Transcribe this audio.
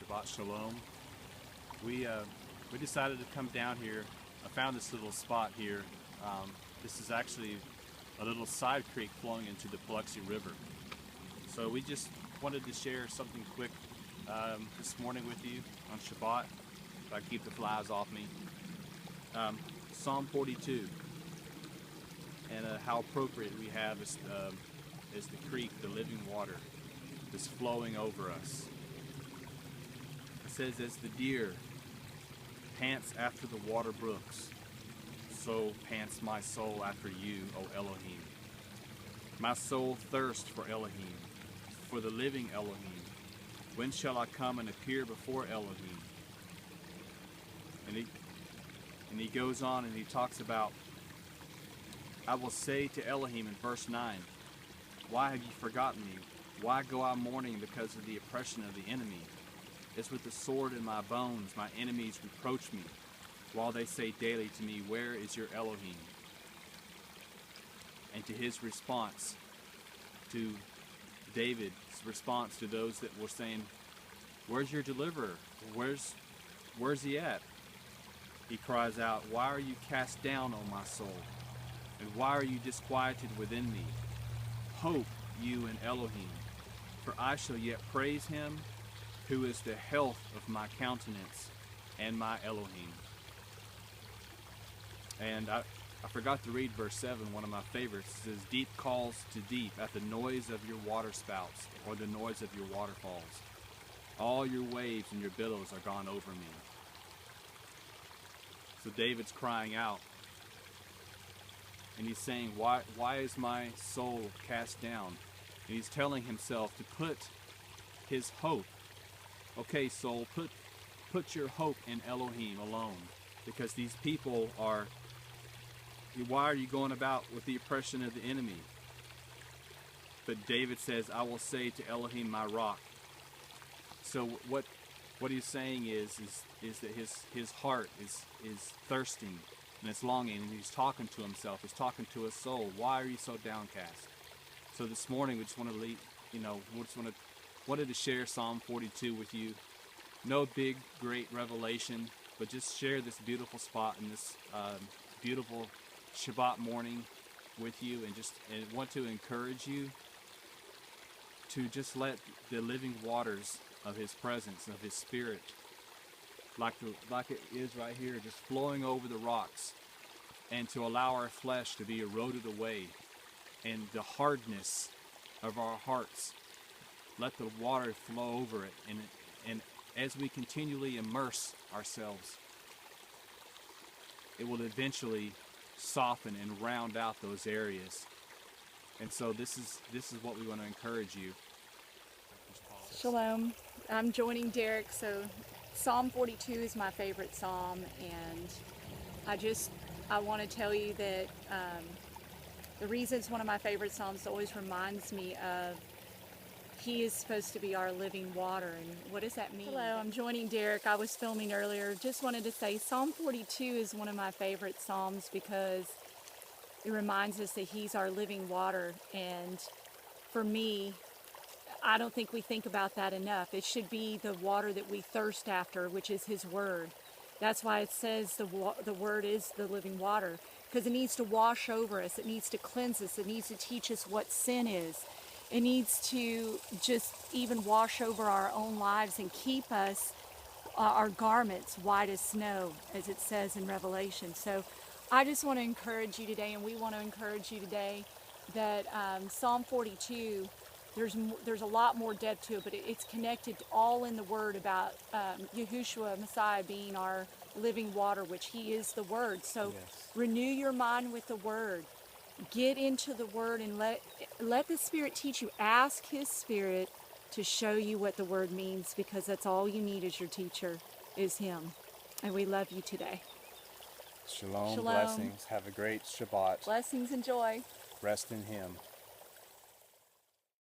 Shabbat Shalom. We decided to come down here. I found this little spot here. This is actually a little side creek flowing into the Biloxi River. So we just wanted to share something quick this morning with you on Shabbat, if I keep the flies off me. Psalm 42, and how appropriate we have is the creek, the living water that's flowing over us. It says, as the deer pants after the water brooks, so pants my soul after you, O Elohim. My soul thirsts for Elohim, for the living Elohim. When shall I come and appear before Elohim? And he goes on and he talks about, I will say to Elohim in verse 9, why have you forgotten me? Why go I mourning because of the oppression of the enemy? As with the sword in my bones, my enemies reproach me, while they say daily to me, where is your Elohim? And to his response, to David's response to those that were saying, where's your deliverer? Where's he at? He cries out, why are you cast down, O my soul? And why are you disquieted within me? Hope you in Elohim, for I shall yet praise him, who is the health of my countenance and my Elohim. And I forgot to read verse 7, one of my favorites. It says, deep calls to deep at the noise of your water spouts, or the noise of your waterfalls. All your waves and your billows are gone over me. So David's crying out, and he's saying, why is my soul cast down? And he's telling himself to put his hope. Okay, soul, put your hope in Elohim alone, because these people are, why are you going about with the oppression of the enemy? But David says, I will say to Elohim, my rock. So what he's saying is that his heart is thirsting and it's longing, and he's talking to himself. He's talking to his soul. Why are you so downcast? So this morning we just want to wanted to share Psalm 42 with you. No big, great revelation, but just share this beautiful spot in this beautiful Shabbat morning with you, and want to encourage you to just let the living waters of his presence and of his spirit, like it is right here, just flowing over the rocks, and to allow our flesh to be eroded away, and the hardness of our hearts, let the water flow over it, and as we continually immerse ourselves, it will eventually soften and round out those areas. And so this is what we want to encourage you. Shalom. I'm joining Derek. So Psalm 42 is my favorite psalm, and I want to tell you that the reason it's one of my favorite psalms always reminds me of he is supposed to be our living water. And what does that mean? Hello, I'm joining Derek. I was filming earlier. Just wanted to say Psalm 42 is one of my favorite psalms because it reminds us that he's our living water. And for me, I don't think we think about that enough. It should be the water that we thirst after, which is his word. That's why it says the word is the living water, because it needs to wash over us. It needs to cleanse us. It needs to teach us what sin is. It needs to just even wash over our own lives and keep us, our garments white as snow, as it says in Revelation. So I just want to encourage you today, and we want to encourage you today, that Psalm 42, there's a lot more depth to it, but it's connected all in the Word about Yahushua, Messiah, being our living water, which he is the Word. So yes. Renew your mind with the Word. Get into the Word and let the Spirit teach you. Ask his Spirit to show you what the Word means, because that's all you need as your teacher, is him. And we love you today. Shalom. Blessings. Have a great Shabbat. Blessings and joy. Rest in him.